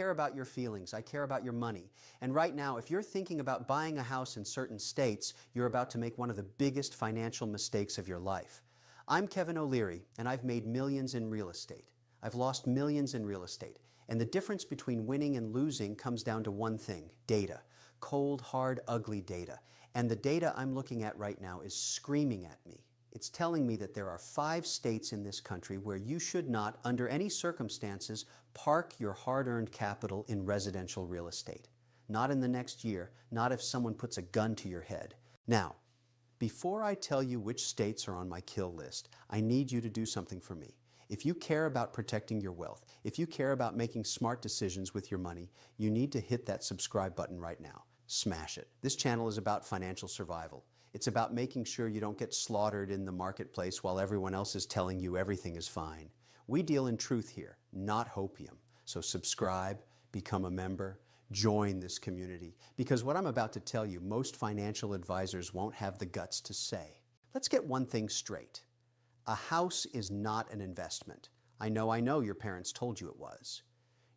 I care about your feelings. I care about your money. And right now, if you're thinking about buying a house in certain states, you're about to make one of the biggest financial mistakes of your life. I'm Kevin O'Leary, and I've made millions in real estate. I've lost millions in real estate. And the difference between winning and losing comes down to one thing: data. Cold, hard, ugly data. And the data I'm looking at right now is screaming at me. It's telling me that there are 5 states in this country where you should not, under any circumstances, park your hard-earned capital in residential real estate. Not in the next year, not if someone puts a gun to your head. Now, before I tell you which states are on my kill list, I need you to do something for me. If you care about protecting your wealth, if you care about making smart decisions with your money, you need to hit that subscribe button right now. Smash it. This channel is about financial survival. It's about making sure you don't get slaughtered in the marketplace while everyone else is telling you everything is fine. We deal in truth here, not hopium. So subscribe, become a member, join this community. Because what I'm about to tell you, most financial advisors won't have the guts to say. Let's get one thing straight. A house is not an investment. I know your parents told you it was.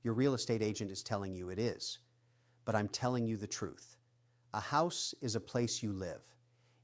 Your real estate agent is telling you it is. But I'm telling you the truth. A house is a place you live.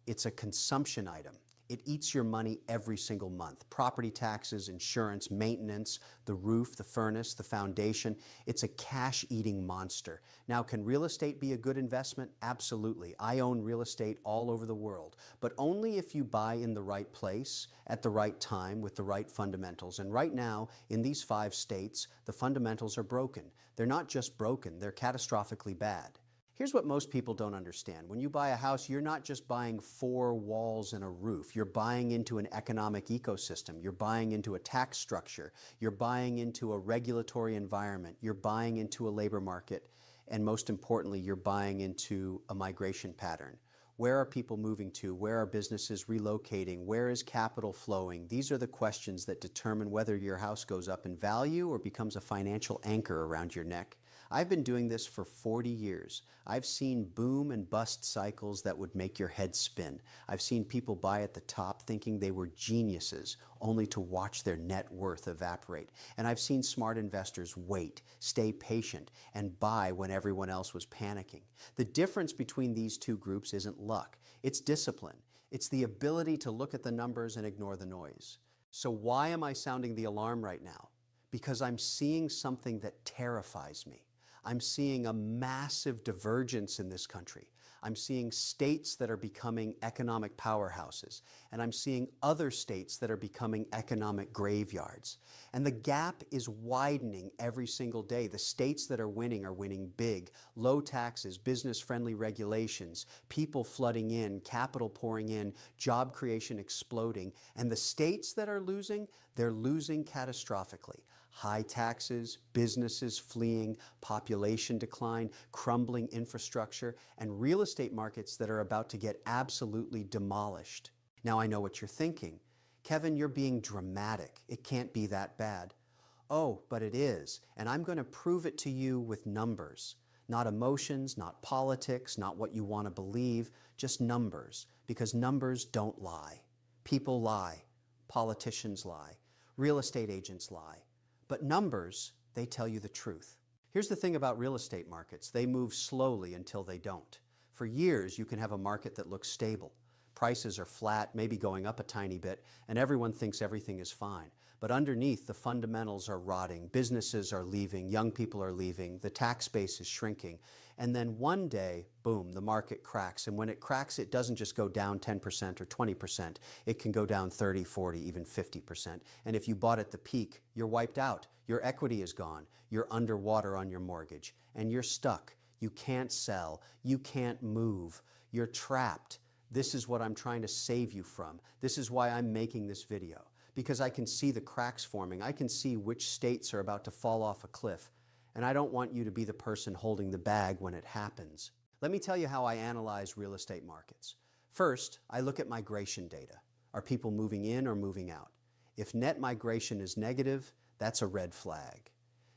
It's a consumption item. It eats your money every single month. Property taxes, insurance, maintenance, the roof, the furnace, the foundation. It's a cash-eating monster. Now, can real estate be a good investment? Absolutely. I own real estate all over the world, but only if you buy in the right place, at the right time, with the right fundamentals. And right now, in these 5 states, the fundamentals are broken. They're not just broken, they're catastrophically bad. Here's what most people don't understand. When you buy a house, you're not just buying 4 walls and a roof. You're buying into an economic ecosystem. You're buying into a tax structure. You're buying into a regulatory environment. You're buying into a labor market. And most importantly, you're buying into a migration pattern. Where are people moving to? Where are businesses relocating? Where is capital flowing? These are the questions that determine whether your house goes up in value or becomes a financial anchor around your neck. I've been doing this for 40 years. I've seen boom and bust cycles that would make your head spin. I've seen people buy at the top thinking they were geniuses, only to watch their net worth evaporate. And I've seen smart investors wait, stay patient, and buy when everyone else was panicking. The difference between these two groups isn't luck. It's discipline. It's the ability to look at the numbers and ignore the noise. So why am I sounding the alarm right now? Because I'm seeing something that terrifies me. I'm seeing a massive divergence in this country. I'm seeing states that are becoming economic powerhouses, and I'm seeing other states that are becoming economic graveyards. And the gap is widening every single day. The states that are winning big. Low taxes, business-friendly regulations, people flooding in, capital pouring in, job creation exploding. And the states that are losing, they're losing catastrophically. High taxes, businesses fleeing, population decline, crumbling infrastructure, and real estate markets that are about to get absolutely demolished. Now I know what you're thinking. Kevin, you're being dramatic. It can't be that bad. Oh, but it is, and I'm going to prove it to you with numbers. Not emotions, not politics, not what you want to believe, just numbers, because numbers don't lie. People lie. Politicians lie. Real estate agents lie. But numbers, they tell you the truth. Here's the thing about real estate markets. They move slowly until they don't. For years, you can have a market that looks stable. Prices are flat, maybe going up a tiny bit, and everyone thinks everything is fine. But underneath, the fundamentals are rotting, businesses are leaving, young people are leaving, the tax base is shrinking. And then one day, boom, the market cracks. And when it cracks, it doesn't just go down 10% or 20%. It can go down 30, 40, even 50%. And if you bought at the peak, you're wiped out. Your equity is gone. You're underwater on your mortgage. And you're stuck. You can't sell. You can't move. You're trapped. This is what I'm trying to save you from. This is why I'm making this video. Because I can see the cracks forming. I can see which states are about to fall off a cliff. And I don't want you to be the person holding the bag when it happens. Let me tell you how I analyze real estate markets. First, I look at migration data. Are people moving in or moving out? If net migration is negative, that's a red flag.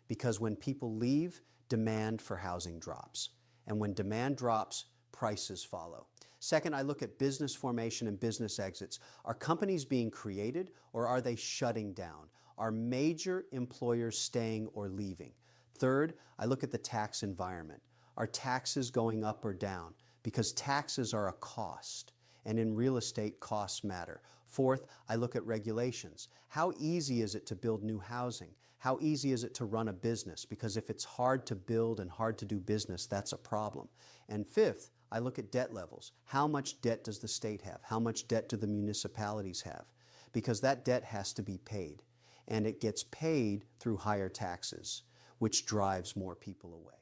Because when people leave, demand for housing drops. And when demand drops, prices follow. Second, I look at business formation and business exits. Are companies being created or are they shutting down? Are major employers staying or leaving? Third, I look at the tax environment. Are taxes going up or down? Because taxes are a cost, and in real estate, costs matter. Fourth, I look at regulations. How easy is it to build new housing? How easy is it to run a business? Because if it's hard to build and hard to do business, that's a problem. And fifth, I look at debt levels. How much debt does the state have? How much debt do the municipalities have? Because that debt has to be paid, and it gets paid through higher taxes, which drives more people away.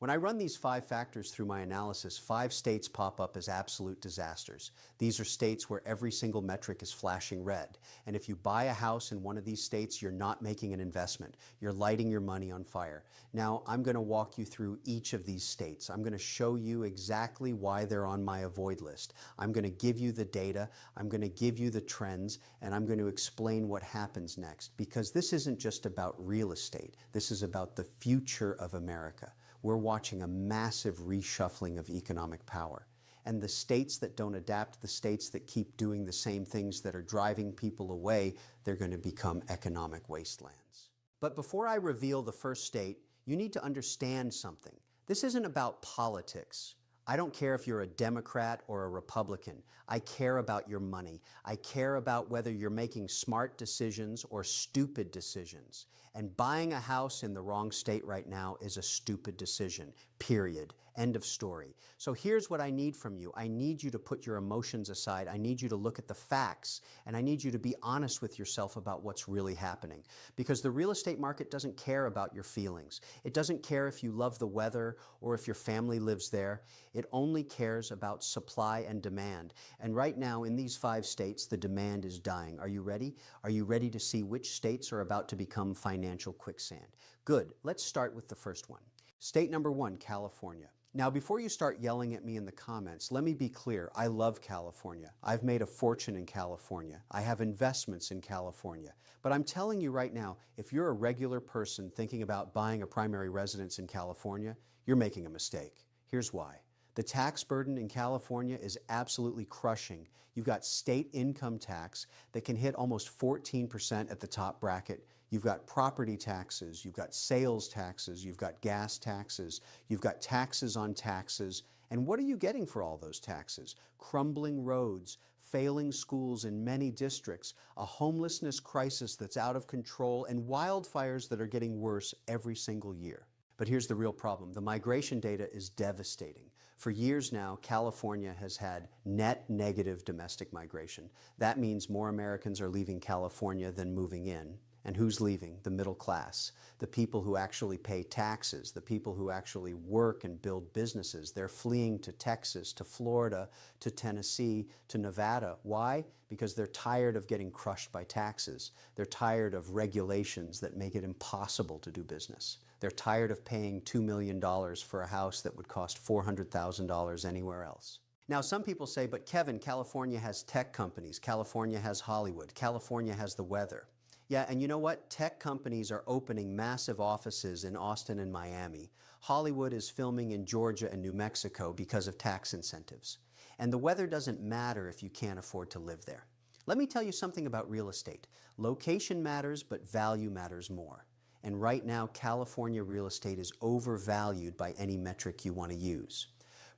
When I run these 5 factors through my analysis, 5 states pop up as absolute disasters. These are states where every single metric is flashing red. And if you buy a house in one of these states, you're not making an investment. You're lighting your money on fire. Now, I'm going to walk you through each of these states. I'm going to show you exactly why they're on my avoid list. I'm going to give you the data, I'm going to give you the trends, and I'm going to explain what happens next. Because this isn't just about real estate. This is about the future of America. We're watching a massive reshuffling of economic power. And the states that don't adapt, the states that keep doing the same things that are driving people away, they're going to become economic wastelands. But before I reveal the first state, you need to understand something. This isn't about politics. I don't care if you're a Democrat or a Republican. I care about your money. I care about whether you're making smart decisions or stupid decisions. And buying a house in the wrong state right now is a stupid decision, period. End of story. So here's what I need from you. I need you to put your emotions aside. I need you to look at the facts, and I need you to be honest with yourself about what's really happening. Because the real estate market doesn't care about your feelings. It doesn't care if you love the weather or if your family lives there. It only cares about supply and demand. And right now, in these 5 states, the demand is dying. Are you ready? Are you ready to see which states are about to become financial quicksand? Good. Let's start with the first one. State number 1, California. Now, before you start yelling at me in the comments, let me be clear. I love California. I've made a fortune in California. I have investments in California. But I'm telling you right now, if you're a regular person thinking about buying a primary residence in California, you're making a mistake. Here's why. The tax burden in California is absolutely crushing. You've got state income tax that can hit almost 14% at the top bracket. You've got property taxes, you've got sales taxes, you've got gas taxes, you've got taxes on taxes. And what are you getting for all those taxes? Crumbling roads, failing schools in many districts, a homelessness crisis that's out of control, and wildfires that are getting worse every single year. But here's the real problem. The migration data is devastating. For years now, California has had net negative domestic migration. That means more Americans are leaving California than moving in. And who's leaving? The middle class, the people who actually pay taxes, the people who actually work and build businesses. They're fleeing to Texas, to Florida, to Tennessee, to Nevada. Why? Because they're tired of getting crushed by taxes. They're tired of regulations that make it impossible to do business. They're tired of paying $2 million for a house that would cost $400,000 anywhere else. Now, some people say, but Kevin, California has tech companies, California has Hollywood, California has the weather. Yeah, and you know what? Tech companies are opening massive offices in Austin and Miami. Hollywood is filming in Georgia and New Mexico because of tax incentives. And the weather doesn't matter if you can't afford to live there. Let me tell you something about real estate. Location matters, but value matters more. And right now, California real estate is overvalued by any metric you want to use.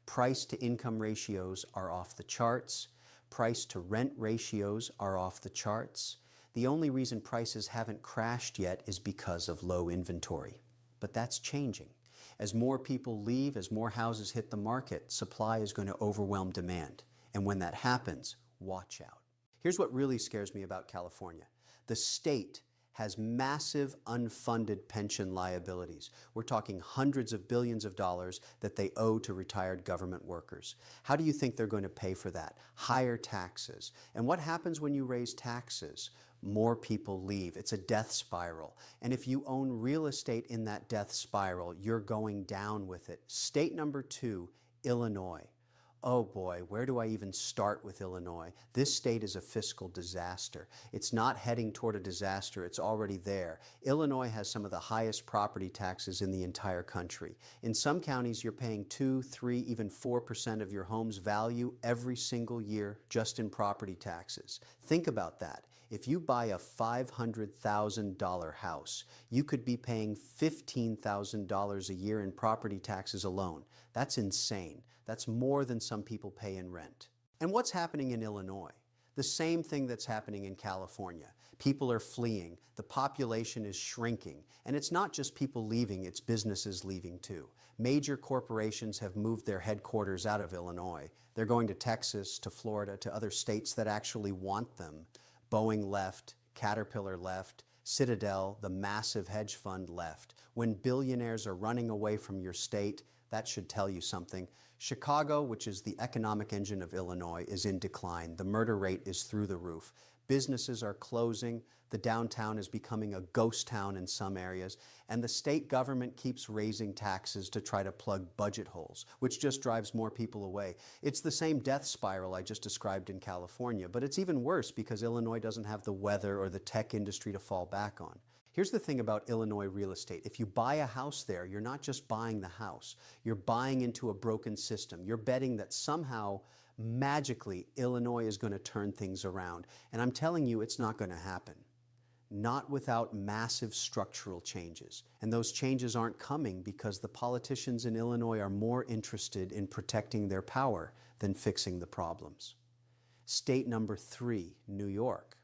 Price to income ratios are off the charts. Price to rent ratios are off the charts. The only reason prices haven't crashed yet is because of low inventory. But that's changing. As more people leave, as more houses hit the market, supply is going to overwhelm demand. And when that happens, watch out. Here's what really scares me about California. The state has massive unfunded pension liabilities. We're talking hundreds of billions of dollars that they owe to retired government workers. How do you think they're going to pay for that? Higher taxes. And what happens when you raise taxes? More people leave. It's a death spiral. And if you own real estate in that death spiral, you're going down with it. State number 2, Illinois. Oh boy, where do I even start with Illinois? This state is a fiscal disaster. It's not heading toward a disaster, it's already there. Illinois has some of the highest property taxes in the entire country. In some counties, you're paying 2, 3, even 4% of your home's value every single year just in property taxes. Think about that. If you buy a $500,000 house, you could be paying $15,000 a year in property taxes alone. That's insane. That's more than some people pay in rent. And what's happening in Illinois? The same thing that's happening in California. People are fleeing, the population is shrinking, and it's not just people leaving, it's businesses leaving too. Major corporations have moved their headquarters out of Illinois. They're going to Texas, to Florida, to other states that actually want them. Boeing left, Caterpillar left, Citadel, the massive hedge fund, left. When billionaires are running away from your state, that should tell you something. Chicago, which is the economic engine of Illinois, is in decline. The murder rate is through the roof. Businesses are closing. The downtown is becoming a ghost town in some areas. And the state government keeps raising taxes to try to plug budget holes, which just drives more people away. It's the same death spiral I just described in California, but it's even worse because Illinois doesn't have the weather or the tech industry to fall back on. Here's the thing about Illinois real estate. If you buy a house there, you're not just buying the house. You're buying into a broken system. You're betting that somehow, magically, Illinois is going to turn things around. And I'm telling you, it's not going to happen. Not without massive structural changes. And those changes aren't coming because the politicians in Illinois are more interested in protecting their power than fixing the problems. State number 3, New York.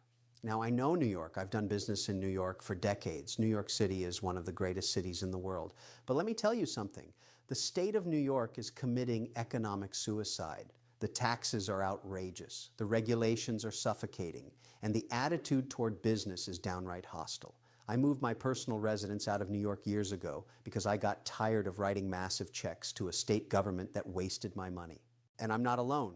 Now, I know New York. I've done business in New York for decades. New York City is one of the greatest cities in the world. But let me tell you something. The state of New York is committing economic suicide. The taxes are outrageous. The regulations are suffocating. And the attitude toward business is downright hostile. I moved my personal residence out of New York years ago because I got tired of writing massive checks to a state government that wasted my money. And I'm not alone.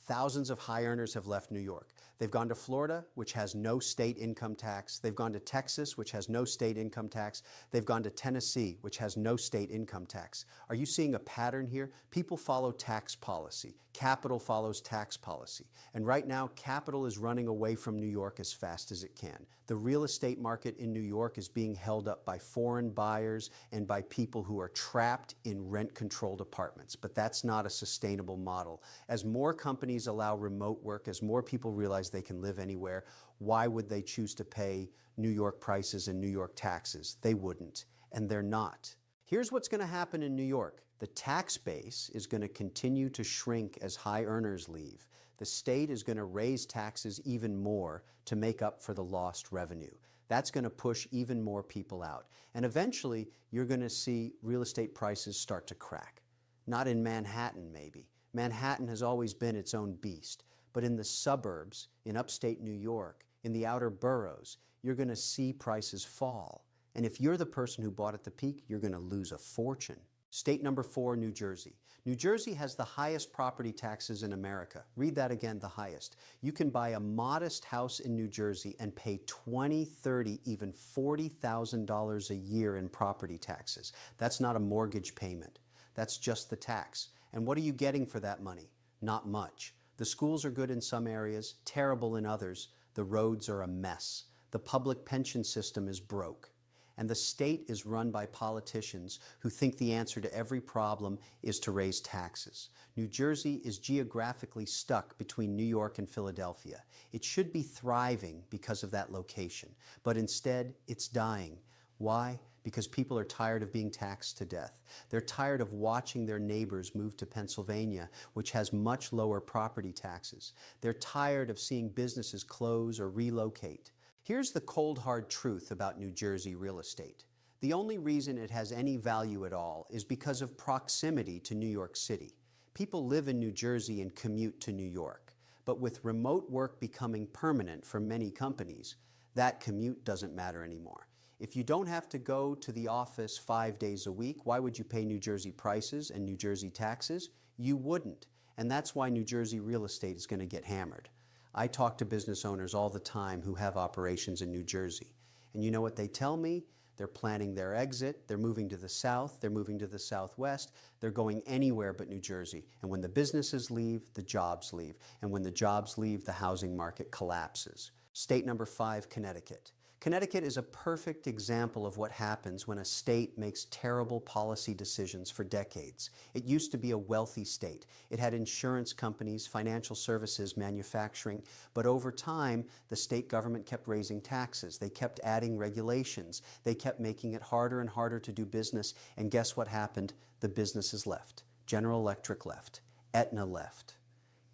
Thousands of high earners have left New York. They've gone to Florida, which has no state income tax. They've gone to Texas, which has no state income tax. They've gone to Tennessee, which has no state income tax. Are you seeing a pattern here? People follow tax policy. Capital follows tax policy. And right now, capital is running away from New York as fast as it can. The real estate market in New York is being held up by foreign buyers and by people who are trapped in rent-controlled apartments. But that's not a sustainable model. As more companies allow remote work, as more people realize they can live anywhere, why would they choose to pay New York prices and New York taxes? They wouldn't, and they're not. Here's what's going to happen in New York. The tax base is going to continue to shrink as high earners leave. The state is going to raise taxes even more to make up for the lost revenue. That's going to push even more people out. And eventually, you're going to see real estate prices start to crack. Not in Manhattan, maybe. Manhattan has always been its own beast. But in the suburbs, in upstate New York, in the outer boroughs, you're going to see prices fall. And if you're the person who bought at the peak, you're going to lose a fortune. State number 4, New Jersey. New Jersey has the highest property taxes in America. Read that again, the highest. You can buy a modest house in New Jersey and pay $20,000, $30,000, even $40,000 a year in property taxes. That's not a mortgage payment. That's just the tax. And what are you getting for that money? Not much. The schools are good in some areas, terrible in others. The roads are a mess. The public pension system is broke. And the state is run by politicians who think the answer to every problem is to raise taxes. New Jersey is geographically stuck between New York and Philadelphia. It should be thriving because of that location, but instead it's dying. Why? Because people are tired of being taxed to death. They're tired of watching their neighbors move to Pennsylvania, which has much lower property taxes. They're tired of seeing businesses close or relocate. Here's the cold, hard truth about New Jersey real estate. The only reason it has any value at all is because of proximity to New York City. People live in New Jersey and commute to New York. But with remote work becoming permanent for many companies, that commute doesn't matter anymore. If you don't have to go to the office 5 days a week, why would you pay New Jersey prices and New Jersey taxes? You wouldn't. And that's why New Jersey real estate is going to get hammered. I talk to business owners all the time who have operations in New Jersey. And you know what they tell me? They're planning their exit. They're moving to the south. They're moving to the southwest. They're going anywhere but New Jersey. And when the businesses leave, the jobs leave. And when the jobs leave, the housing market collapses. State number 5, Connecticut. Connecticut is a perfect example of what happens when a state makes terrible policy decisions for decades. It used to be a wealthy state. It had insurance companies, financial services, manufacturing, but over time, the state government kept raising taxes. They kept adding regulations. They kept making it harder and harder to do business, and guess what happened? The businesses left. General Electric left. Aetna left.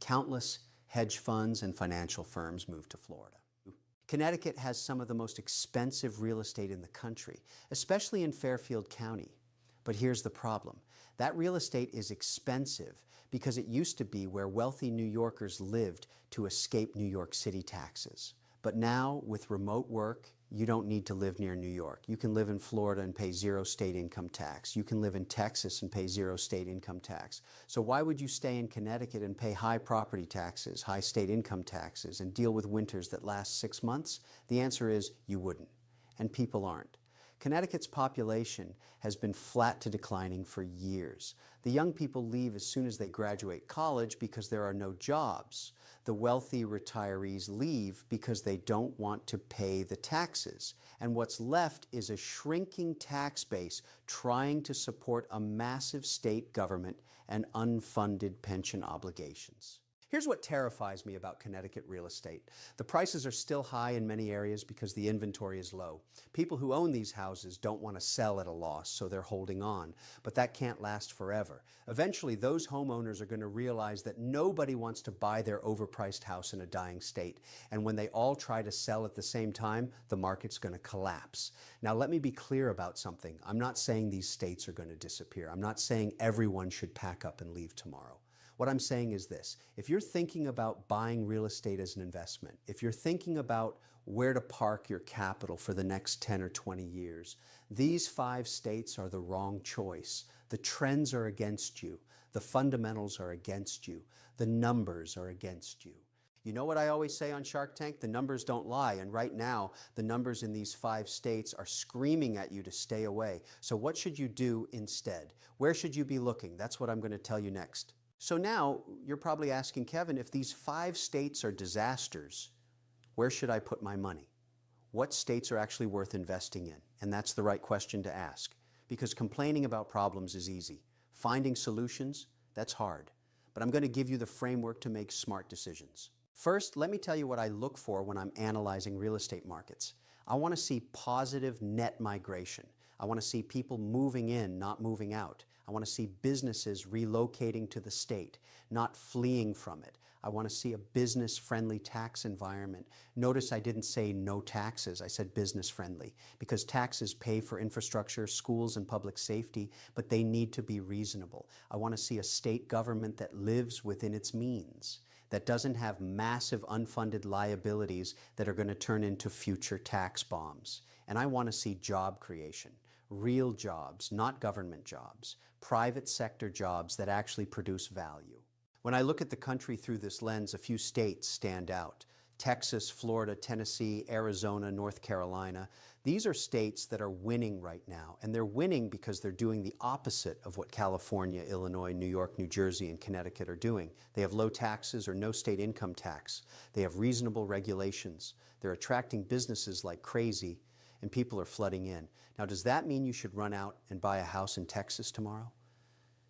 Countless hedge funds and financial firms moved to Florida. Connecticut has some of the most expensive real estate in the country, especially in Fairfield County. But here's the problem. That real estate is expensive because it used to be where wealthy New Yorkers lived to escape New York City taxes. But now, with remote work, you don't need to live near New York. You can live in Florida and pay zero state income tax. You can live in Texas and pay zero state income tax. So why would you stay in Connecticut and pay high property taxes, high state income taxes, and deal with winters that last 6 months? The answer is you wouldn't, and people aren't. Connecticut's population has been flat to declining for years. The young people leave as soon as they graduate college because there are no jobs. The wealthy retirees leave because they don't want to pay the taxes. And what's left is a shrinking tax base trying to support a massive state government and unfunded pension obligations. Here's what terrifies me about Connecticut real estate. The prices are still high in many areas because the inventory is low. People who own these houses don't want to sell at a loss, so they're holding on. But that can't last forever. Eventually, those homeowners are going to realize that nobody wants to buy their overpriced house in a dying state. And when they all try to sell at the same time, the market's going to collapse. Now, let me be clear about something. I'm not saying these states are going to disappear. I'm not saying everyone should pack up and leave tomorrow. What I'm saying is this: if you're thinking about buying real estate as an investment, if you're thinking about where to park your capital for the next 10 or 20 years, these 5 states are the wrong choice. The trends are against you. The fundamentals are against you. The numbers are against you. You know what I always say on Shark Tank? The numbers don't lie, and right now, the numbers in these 5 states are screaming at you to stay away. So what should you do instead? Where should you be looking? That's what I'm going to tell you next. So now, you're probably asking, Kevin, if these 5 states are disasters, where should I put my money? What states are actually worth investing in? And that's the right question to ask. Because complaining about problems is easy. Finding solutions, that's hard. But I'm going to give you the framework to make smart decisions. First, let me tell you what I look for when I'm analyzing real estate markets. I want to see positive net migration. I want to see people moving in, not moving out. I want to see businesses relocating to the state, not fleeing from it. I want to see a business-friendly tax environment. Notice I didn't say no taxes, I said business-friendly, because taxes pay for infrastructure, schools, and public safety, but they need to be reasonable. I want to see a state government that lives within its means, that doesn't have massive unfunded liabilities that are going to turn into future tax bombs. And I want to see job creation. Real jobs, not government jobs, private sector jobs that actually produce value. When I look at the country through this lens, a few states stand out. Texas, Florida, Tennessee, Arizona, North Carolina. These are states that are winning right now, and they're winning because they're doing the opposite of what California, Illinois, New York, New Jersey, and Connecticut are doing. They have low taxes or no state income tax. They have reasonable regulations. They're attracting businesses like crazy, and people are flooding in. Now, does that mean you should run out and buy a house in Texas tomorrow?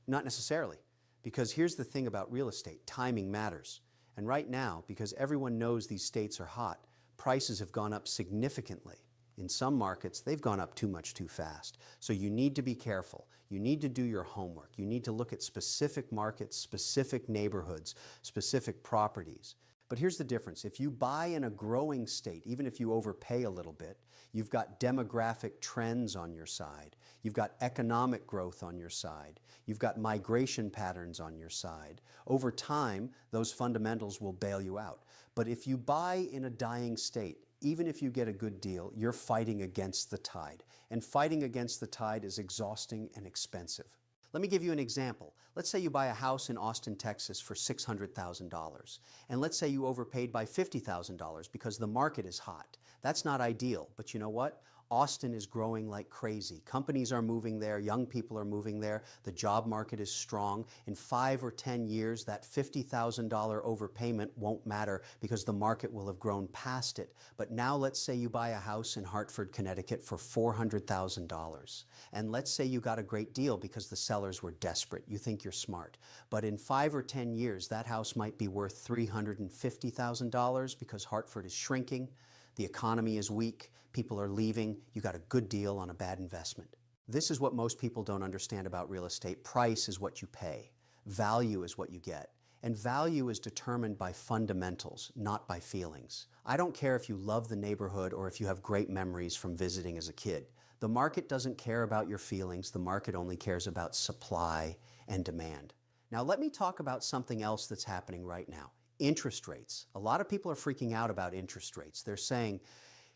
Not necessarily, because here's the thing about real estate: timing matters. And right now, because everyone knows these states are hot, prices have gone up significantly. In some markets, they've gone up too much too fast. So you need to be careful. You need to do your homework. You need to look at specific markets, specific neighborhoods, specific properties. But here's the difference. If you buy in a growing state, even if you overpay a little bit, you've got demographic trends on your side. You've got economic growth on your side. You've got migration patterns on your side. Over time, those fundamentals will bail you out. But if you buy in a dying state, even if you get a good deal, you're fighting against the tide. And fighting against the tide is exhausting and expensive. Let me give you an example. Let's say you buy a house in Austin, Texas for $600,000. And let's say you overpaid by $50,000 because the market is hot. That's not ideal, but you know what? Austin is growing like crazy. Companies are moving there, young people are moving there, the job market is strong. In 5 or 10 years, that $50,000 overpayment won't matter because the market will have grown past it. But now let's say you buy a house in Hartford, Connecticut for $400,000. And let's say you got a great deal because the sellers were desperate. You think you're smart. But in 5 or 10 years, that house might be worth $350,000 because Hartford is shrinking. The economy is weak, people are leaving, you got a good deal on a bad investment. This is what most people don't understand about real estate. Price is what you pay. Value is what you get. And value is determined by fundamentals, not by feelings. I don't care if you love the neighborhood or if you have great memories from visiting as a kid. The market doesn't care about your feelings. The market only cares about supply and demand. Now let me talk about something else that's happening right now. Interest rates. A lot of people are freaking out about interest rates. They're saying,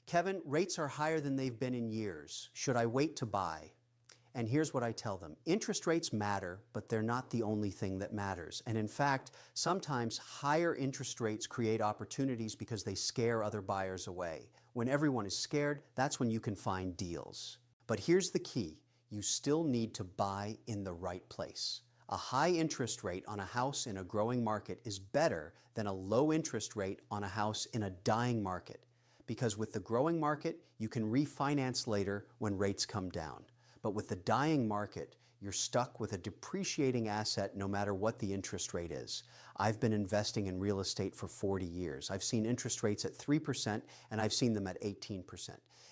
Kevin, rates are higher than they've been in years. Should I wait to buy? And here's what I tell them. Interest rates matter, but they're not the only thing that matters. And in fact, sometimes higher interest rates create opportunities because they scare other buyers away. When everyone is scared, that's when you can find deals. But here's the key. You still need to buy in the right place. A high interest rate on a house in a growing market is better than a low interest rate on a house in a dying market. Because with the growing market, you can refinance later when rates come down. But with the dying market, you're stuck with a depreciating asset no matter what the interest rate is. I've been investing in real estate for 40 years. I've seen interest rates at 3% and I've seen them at 18%.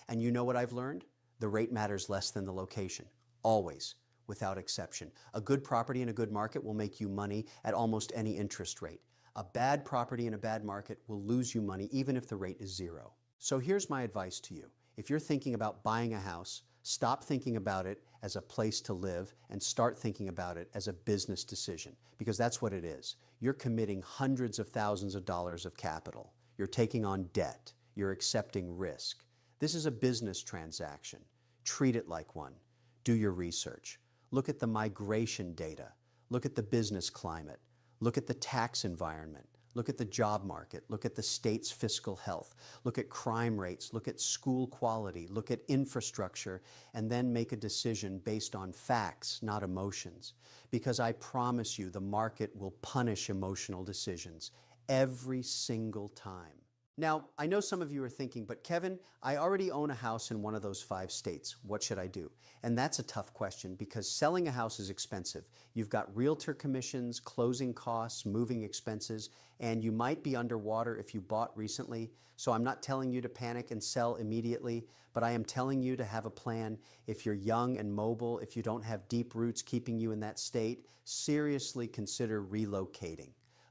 And you know what I've learned? The rate matters less than the location. Always. Without exception. A good property in a good market will make you money at almost any interest rate. A bad property in a bad market will lose you money even if the rate is zero. So here's my advice to you. If you're thinking about buying a house, stop thinking about it as a place to live and start thinking about it as a business decision, because that's what it is. You're committing hundreds of thousands of dollars of capital. You're taking on debt. You're accepting risk. This is a business transaction. Treat it like one. Do your research. Look at the migration data. Look at the business climate. Look at the tax environment. Look at the job market. Look at the state's fiscal health. Look at crime rates. Look at school quality. Look at infrastructure. And then make a decision based on facts, not emotions. Because I promise you, the market will punish emotional decisions every single time. Now, I know some of you are thinking, but Kevin, I already own a house in one of those 5 states. What should I do? And that's a tough question because selling a house is expensive. You've got realtor commissions, closing costs, moving expenses, and you might be underwater if you bought recently. So I'm not telling you to panic and sell immediately, but I am telling you to have a plan. If you're young and mobile, if you don't have deep roots keeping you in that state, seriously consider relocating.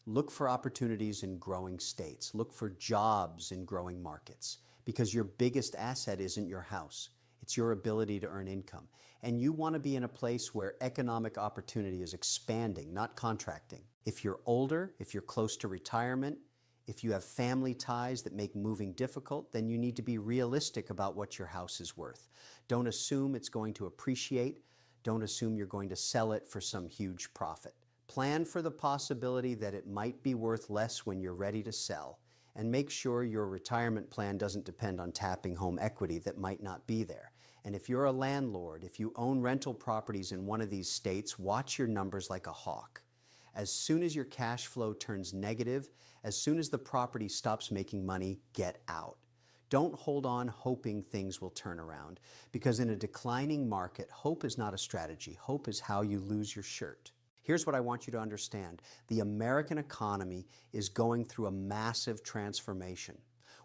Look for opportunities in growing states. Look for jobs in growing markets because your biggest asset isn't your house. It's your ability to earn income. And you want to be in a place where economic opportunity is expanding, not contracting. If you're older, if you're close to retirement, if you have family ties that make moving difficult, then you need to be realistic about what your house is worth. Don't assume it's going to appreciate. Don't assume you're going to sell it for some huge profit. Plan for the possibility that it might be worth less when you're ready to sell, and make sure your retirement plan doesn't depend on tapping home equity that might not be there. And if you're a landlord, if you own rental properties in one of these states, watch your numbers like a hawk. As soon as your cash flow turns negative, as soon as the property stops making money, get out. Don't hold on hoping things will turn around, because in a declining market, hope is not a strategy. Hope is how you lose your shirt. Here's what I want you to understand. The American economy is going through a massive transformation.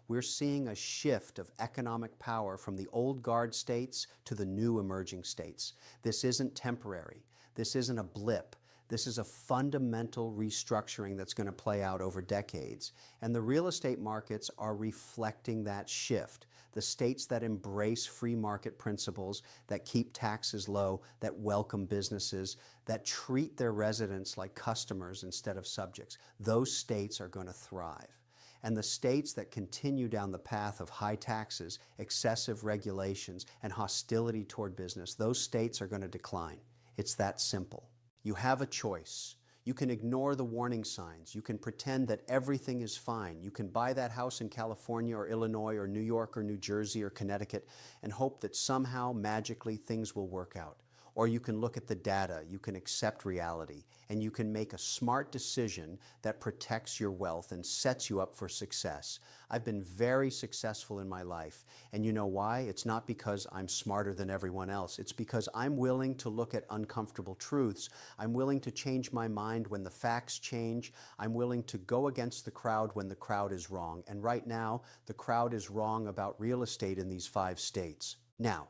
We're seeing a shift of economic power from the old guard states to the new emerging states. This isn't temporary. This isn't a blip. This is a fundamental restructuring that's going to play out over decades. And the real estate markets are reflecting that shift. The states that embrace free market principles, that keep taxes low, that welcome businesses, that treat their residents like customers instead of subjects, those states are going to thrive. And the states that continue down the path of high taxes, excessive regulations, and hostility toward business, those states are going to decline. It's that simple. You have a choice. You can ignore the warning signs. You can pretend that everything is fine. You can buy that house in California or Illinois or New York or New Jersey or Connecticut and hope that somehow, magically, things will work out. Or you can look at the data, you can accept reality, and you can make a smart decision that protects your wealth and sets you up for success. I've been very successful in my life, and you know why? It's not because I'm smarter than everyone else. It's because I'm willing to look at uncomfortable truths. I'm willing to change my mind when the facts change. I'm willing to go against the crowd when the crowd is wrong. And right now, the crowd is wrong about real estate in these 5 states. Now,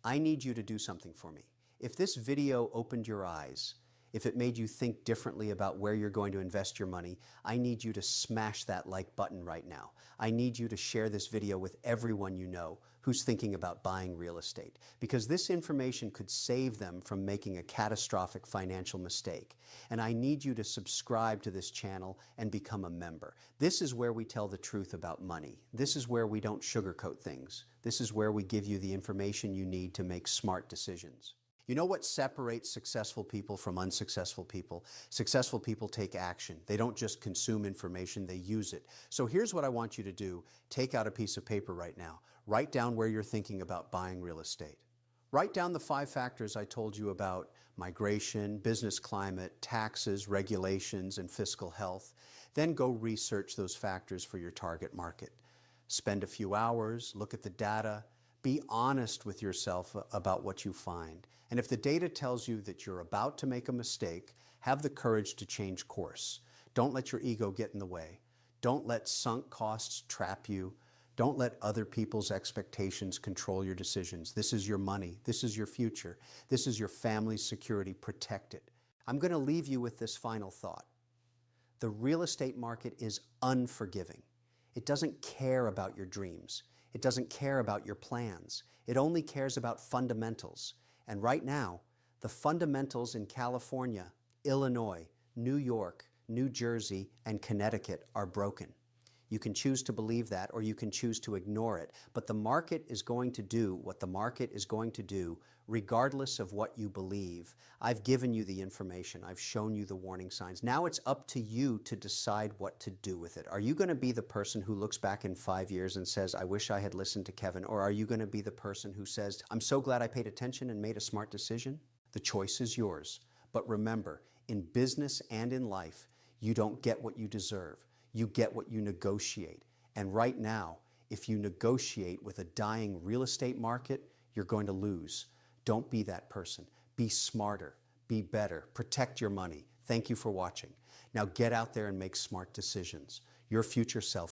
I need you to do something for me. If this video opened your eyes, if it made you think differently about where you're going to invest your money, I need you to smash that like button right now. I need you to share this video with everyone you know who's thinking about buying real estate, because this information could save them from making a catastrophic financial mistake. And I need you to subscribe to this channel and become a member. This is where we tell the truth about money. This is where we don't sugarcoat things. This is where we give you the information you need to make smart decisions. You know what separates successful people from unsuccessful people? Successful people take action. They don't just consume information, they use it. So here's what I want you to do. Take out a piece of paper right now. Write down where you're thinking about buying real estate. Write down the 5 factors I told you about: migration, business climate, taxes, regulations, and fiscal health. Then go research those factors for your target market. Spend a few hours, look at the data. Be honest with yourself about what you find. And if the data tells you that you're about to make a mistake, have the courage to change course. Don't let your ego get in the way. Don't let sunk costs trap you. Don't let other people's expectations control your decisions. This is your money. This is your future. This is your family's security. Protect it. I'm going to leave you with this final thought. The real estate market is unforgiving. It doesn't care about your dreams. It doesn't care about your plans. It only cares about fundamentals. And right now, the fundamentals in California, Illinois, New York, New Jersey, and Connecticut are broken. You can choose to believe that, or you can choose to ignore it. But the market is going to do what the market is going to do, regardless of what you believe. I've given you the information. I've shown you the warning signs. Now it's up to you to decide what to do with it. Are you going to be the person who looks back in 5 years and says, I wish I had listened to Kevin? Or are you going to be the person who says, I'm so glad I paid attention and made a smart decision? The choice is yours. But remember, in business and in life, you don't get what you deserve. You get what you negotiate. And right now, if you negotiate with a dying real estate market, you're going to lose. Don't be that person. Be smarter. Be better. Protect your money. Thank you for watching. Now get out there and make smart decisions. Your future self